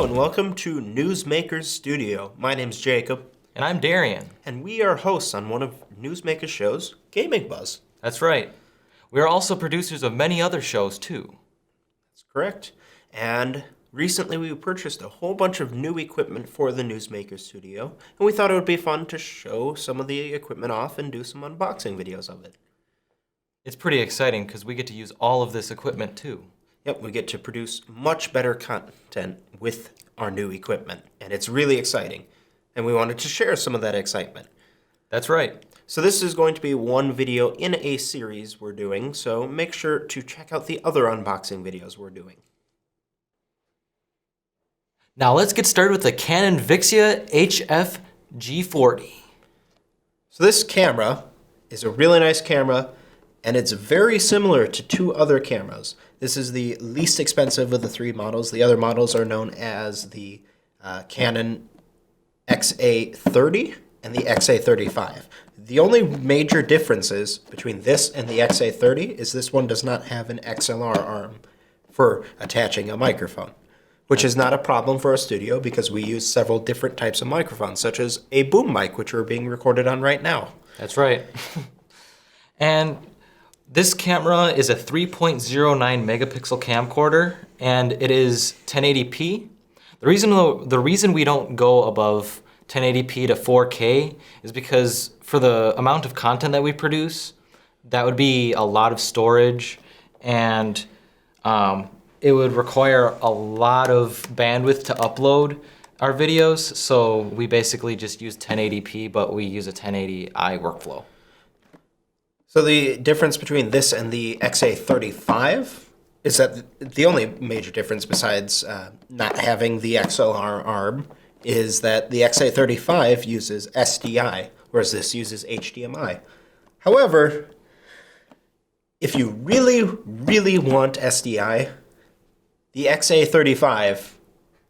and welcome to Newsmakers Studio. My name's Jacob. And I'm Darian. And we are hosts on one of Newsmakers' shows, Gaming Buzz. That's right. We are also producers of many other shows, too. That's correct. And recently we purchased a whole bunch of new equipment for the Newsmakers Studio, and we thought it would be fun to show some of the equipment off and do some unboxing videos of it. It's pretty exciting because we get to use all of this equipment, too. Yep, we get to produce much better content with our new equipment, and it's really exciting. And we wanted to share some of that excitement. That's right. So this is going to be one video in a series we're doing, so make sure to check out the other unboxing videos we're doing. Now let's get started with the Canon VIXIA HF G40. So this camera is a really nice camera, and it's very similar to two other cameras. This is the least expensive of the three models. The other models are known as the Canon XA30 and the XA35. The only major differences between this and the XA30 is this one does not have an XLR arm for attaching a microphone, which is not a problem for a studio because we use several different types of microphones, such as a boom mic, which we're being recorded on right now. That's right. And this camera is a 3.09 megapixel camcorder, and it is 1080p. The reason we don't go above 1080p to 4K is because for the amount of content that we produce, that would be a lot of storage, and it would require a lot of bandwidth to upload our videos. So we basically just use 1080p, but we use a 1080i workflow. So the difference between this and the XA35 is that the only major difference besides not having the XLR arm is that the XA35 uses SDI, whereas this uses HDMI. However, if you really, really want SDI, the XA35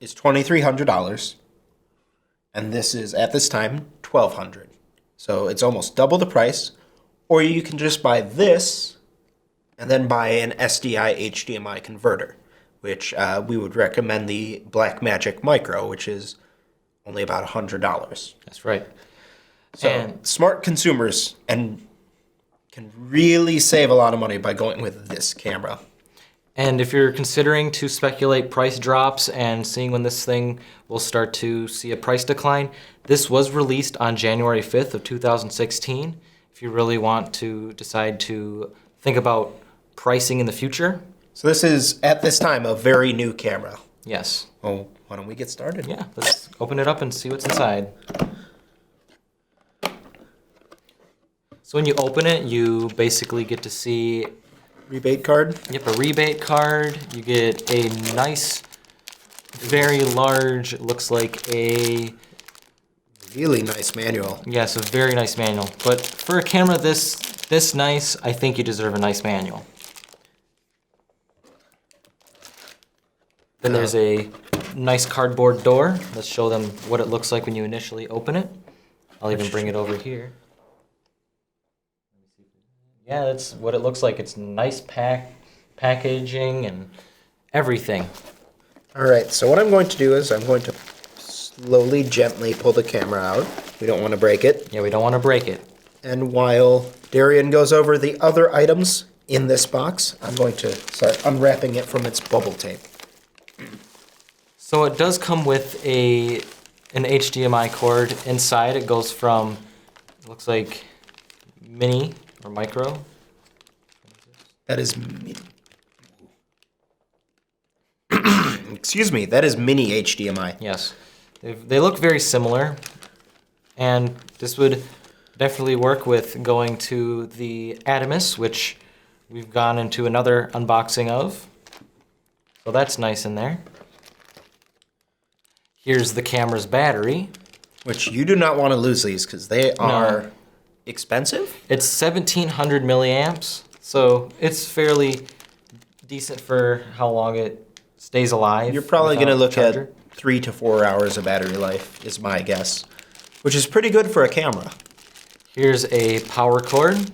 is $2,300, and this is, at this time, $1,200. So it's almost double the price. Or you can just buy this and then buy an SDI HDMI converter, which we would recommend the Blackmagic Micro, which is only about $100. That's right. So and smart consumers can really save a lot of money by going with this camera. And if you're considering to speculate price drops and seeing when this thing will start to see a price decline, this was released on January 5th of 2016. If you really want to decide to think about pricing in the future. So this is, at this time, a very new camera. Yes. Well, why don't we get started? Yeah, let's open it up and see what's inside. So when you open it, you basically get to see... Rebate card? Yep, a rebate card. You get a nice, very large, looks like a... Really nice manual. Yes, a very nice manual. But for a camera this nice, I think you deserve a nice manual. Then there's a nice cardboard door. Let's show them what it looks like when you initially open it. I'll even bring it over here. Yeah, that's what it looks like. It's nice packaging and everything. All right, so what I'm going to do is I'm going to slowly, gently pull the camera out. We don't want to break it. Yeah, we don't want to break it. And while Darian goes over the other items in this box, I'm going to start unwrapping it from its bubble tape. So it does come with an HDMI cord inside. It goes from, it looks like mini or micro. That is excuse me, that is mini HDMI. Yes. They look very similar, and this would definitely work with going to the Adamus, which we've gone into another unboxing of. So that's nice in there. Here's the camera's battery. Which you do not want to lose these because they are expensive? It's 1,700 milliamps, so it's fairly decent for how long it stays alive. You're probably going to look charger. at 3 to 4 hours of battery life is my guess, which is pretty good for a camera. Here's a power cord.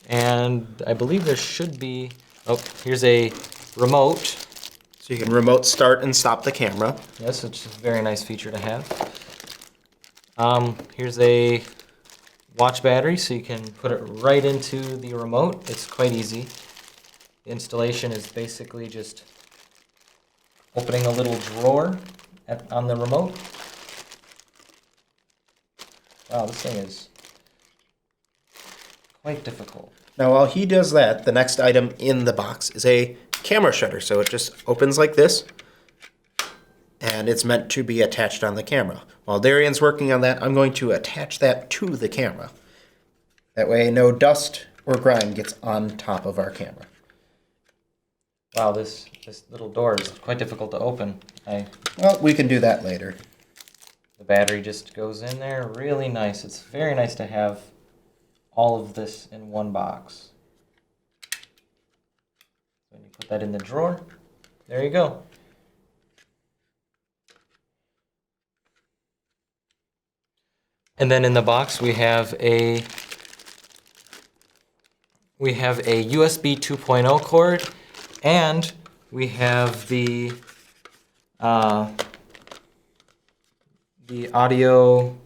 And I believe there should be, oh, here's a remote. So So you can remote start and stop the camera. Yes, it's a very nice feature to have. Here's a watch battery, so you can put it right into the remote. It's quite easy. The installation is basically just opening a little drawer on the remote. Wow, this thing is quite difficult. Now, while he does that, the next item in the box is a camera shutter. So it just opens like this, and it's meant to be attached on the camera. While Darian's working on that, I'm going to attach that to the camera. That way no dust or grime gets on top of our camera. Wow, this little door is quite difficult to open. Well, we can do that later. The battery just goes in there, really nice. It's very nice to have all of this in one box. When you put that in the drawer, there you go. And then in the box we have a USB 2.0 cord, and we have the audio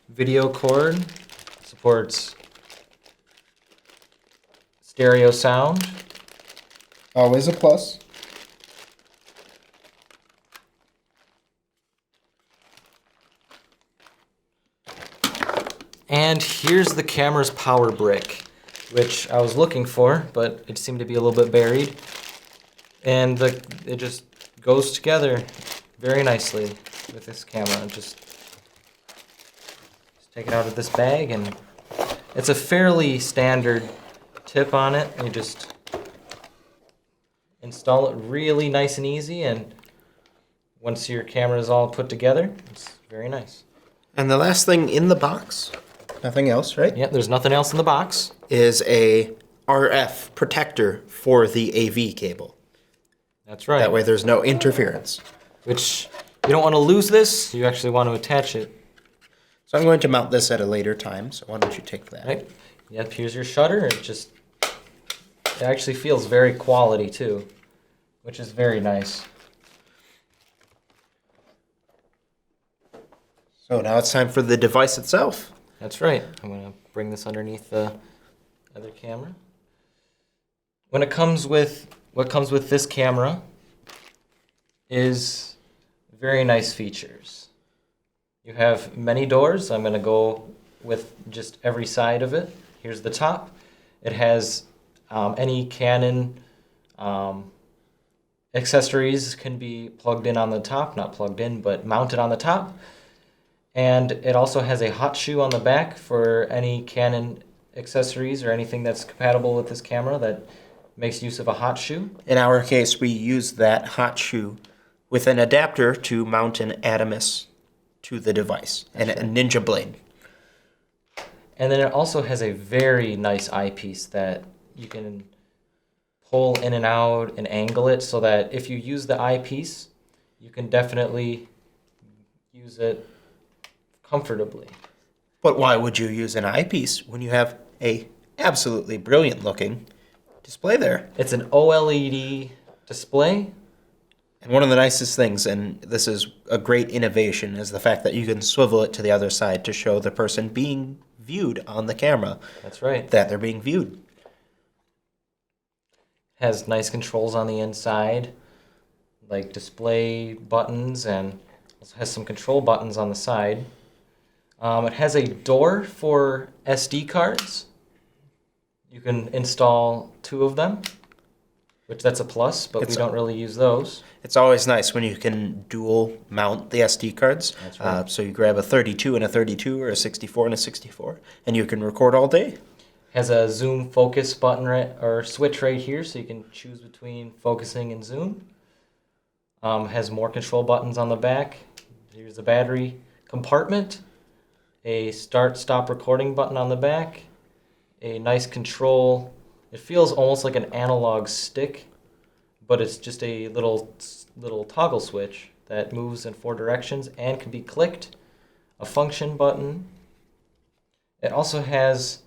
video cord. Supports stereo sound. Always a plus. And here's the camera's power brick, which I was looking for, but it seemed to be a little bit buried. And it just goes together very nicely with this camera. Just take it out of this bag, and it's a fairly standard tip on it. You just install it really nice and easy, and once your camera is all put together, it's very nice. And the last thing in the box, nothing else, right? Yeah, there's nothing else in the box. Is a RF protector for the AV cable. That's right. That way there's no interference. Which, you don't want to lose this, you actually want to attach it. So I'm going to mount this at a later time, so why don't you take that? Right. Yep, here's your shutter. It actually feels very quality too, which is very nice. So now it's time for the device itself. That's right. I'm going to bring this underneath the other camera. What comes with this camera is very nice features. You have many doors. I'm going to go with just every side of it. Here's the top. It has any Canon accessories can be plugged in on the top, not plugged in, but mounted on the top. And it also has a hot shoe on the back for any Canon accessories or anything that's compatible with this camera that makes use of a hot shoe. In our case, we use that hot shoe with an adapter to mount an Adamus to the device and a Ninja blade. And then it also has a very nice eyepiece that you can pull in and out and angle it so that if you use the eyepiece, you can definitely use it comfortably. But why would you use an eyepiece when you have a absolutely brilliant looking display there? It's an OLED display. And one of the nicest things, and this is a great innovation, is the fact that you can swivel it to the other side to show the person being viewed on the camera. That's right. That they're being viewed. Has nice controls on the inside, like display buttons, and also has some control buttons on the side. It has a door for SD cards. You can install 2 of them, which that's a plus, but we don't really use those. It's always nice when you can dual mount the SD cards. That's right. So you grab a 32 and a 32 or a 64 and a 64, and you can record all day. Has a zoom focus button or switch right here, so you can choose between focusing and zoom. Has more control buttons on the back. Here's the battery compartment. A start-stop recording button on the back. A nice control. It feels almost like an analog stick, but it's just a little toggle switch that moves in 4 directions and can be clicked. A function button. It also has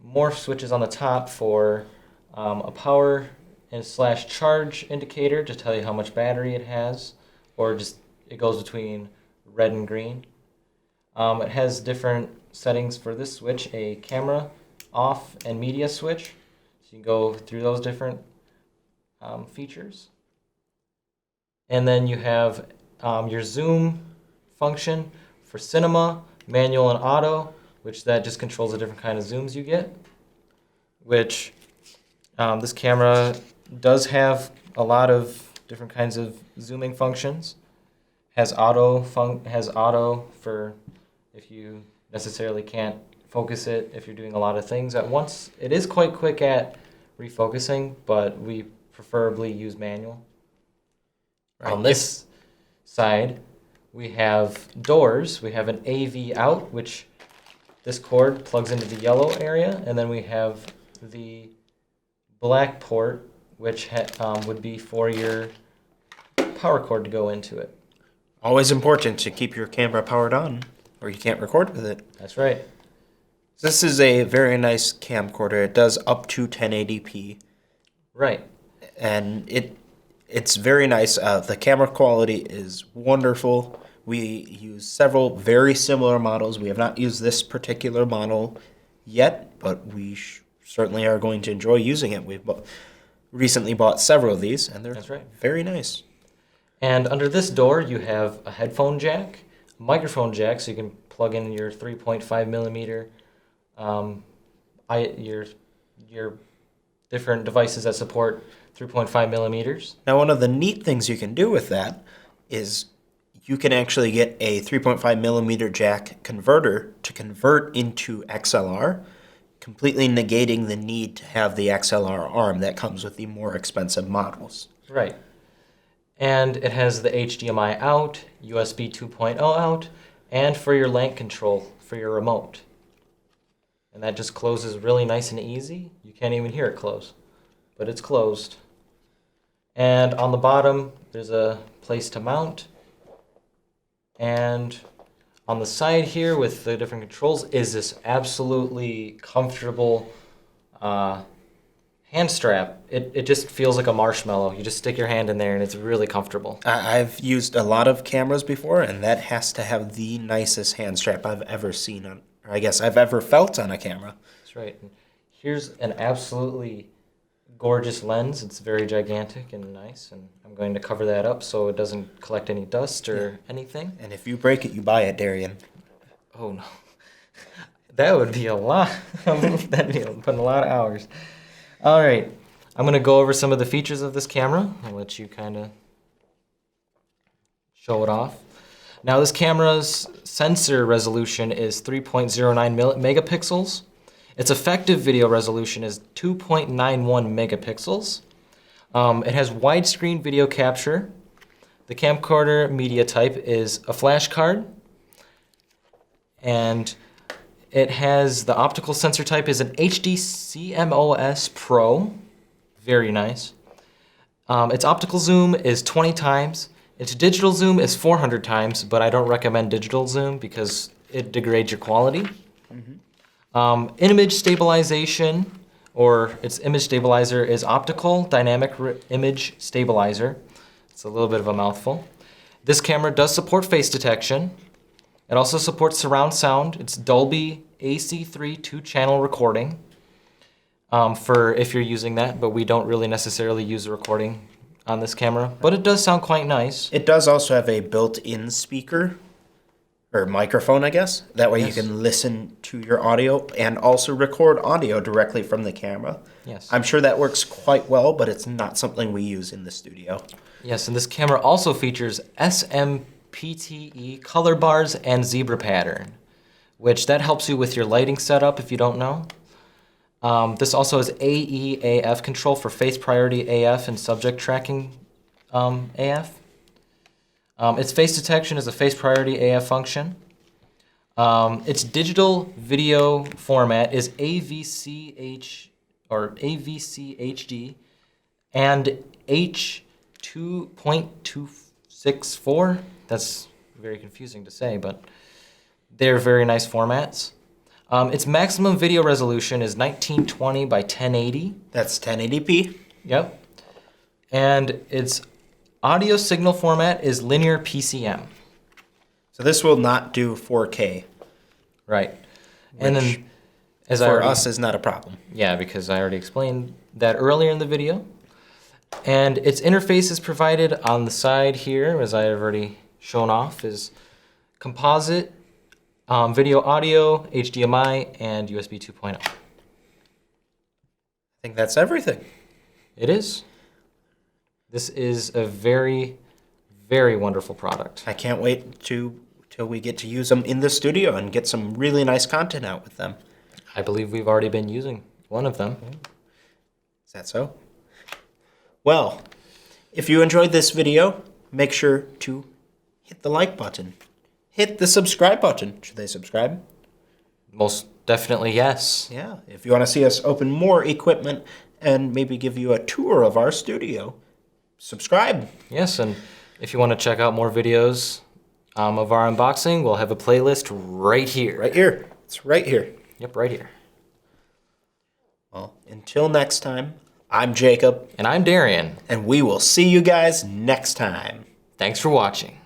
more switches on the top for a power and slash charge indicator to tell you how much battery it has, or just it goes between red and green. It has different settings for this switch, a camera off and media switch. So you can go through those different features. And then you have your zoom function for cinema, manual, and auto, which that just controls the different kind of zooms you get. Which this camera does have a lot of different kinds of zooming functions. Has auto for if you necessarily can't focus it if you're doing a lot of things at once. It is quite quick at refocusing, but we preferably use manual. Right. On this side, we have doors. We have an AV out, which this cord plugs into the yellow area, and then we have the black port, which would be for your power cord to go into it. Always important to keep your camera powered on, or you can't record with it. That's right. This is a very nice camcorder. It does up to 1080p. Right. And it's very nice. The camera quality is wonderful. We use several very similar models. We have not used this particular model yet, but we certainly are going to enjoy using it. We've recently bought several of these, and they're very nice. And under this door, you have a headphone jack, a microphone jack, so you can plug in your 3.5 millimeter, your different devices that support 3.5 millimeters. Now, one of the neat things you can do with that is you can actually get a 3.5 millimeter jack converter to convert into XLR, completely negating the need to have the XLR arm that comes with the more expensive models. Right. And it has the HDMI out, USB 2.0 out, and for your LAN control for your remote. And that just closes really nice and easy. You can't even hear it close, but it's closed. And on the bottom, there's a place to mount. And on the side here with the different controls is this absolutely comfortable hand strap. It just feels like a marshmallow. You just stick your hand in there and it's really comfortable. I've used a lot of cameras before, and that has to have the nicest hand strap I've ever seen on, or I guess I've ever felt on a camera. That's right. And here's an absolutely gorgeous lens. It's very gigantic and nice, and I'm going to cover that up so it doesn't collect any dust or anything. And if you break it, you buy it, Darian. Oh no. That would be a lot. That'd be putting a lot of hours. All right, I'm going to go over some of the features of this camera. I'll let you kind of show it off. Now, this camera's sensor resolution is 3.09 megapixels. Its effective video resolution is 2.91 megapixels. It has widescreen video capture. The camcorder media type is a flash card. And it has the optical sensor type is an HD CMOS Pro. Very nice. Its optical zoom is 20 times. Its digital zoom is 400 times, but I don't recommend digital zoom because it degrades your quality. Image stabilization, or its image stabilizer, is optical dynamic image stabilizer. It's a little bit of a mouthful. This camera does support face detection. It also supports surround sound. It's Dolby AC3 2-channel recording for if you're using that, but we don't really necessarily use the recording on this camera, but it does sound quite nice. It does also have a built-in speaker, or microphone, I guess. That way you can listen to your audio and also record audio directly from the camera. Yes. I'm sure that works quite well, but it's not something we use in the studio. Yes, and this camera also features SMPTE color bars and zebra pattern, which that helps you with your lighting setup if you don't know. This also has AEAF control for face priority AF and subject tracking AF. Its face detection is a face priority AF function. Its digital video format is AVCH or AVCHD and H2.264. That's very confusing to say, but they're very nice formats. Its maximum video resolution is 1920 by 1080. That's 1080p. Yep. And its audio signal format is linear PCM. So this will not do 4K. Right. And then, as for us is not a problem. Yeah, because I already explained that earlier in the video. And its interface is provided on the side here, as I have already shown off, is composite, video audio, HDMI, and USB 2.0. I think that's everything. It is. This is a very, very wonderful product. I can't wait till we get to use them in the studio and get some really nice content out with them. I believe we've already been using one of them. Is that so? Well, if you enjoyed this video, make sure to hit the like button. Hit the subscribe button. Should they subscribe? Most definitely, yes. Yeah. If you want to see us open more equipment and maybe give you a tour of our studio, subscribe. Yes, and if you want to check out more videos of our unboxing, we'll have a playlist right here. Right here. It's right here. Yep, right here. Well, until next time, I'm Jacob. And I'm Darian. And we will see you guys next time. Thanks for watching.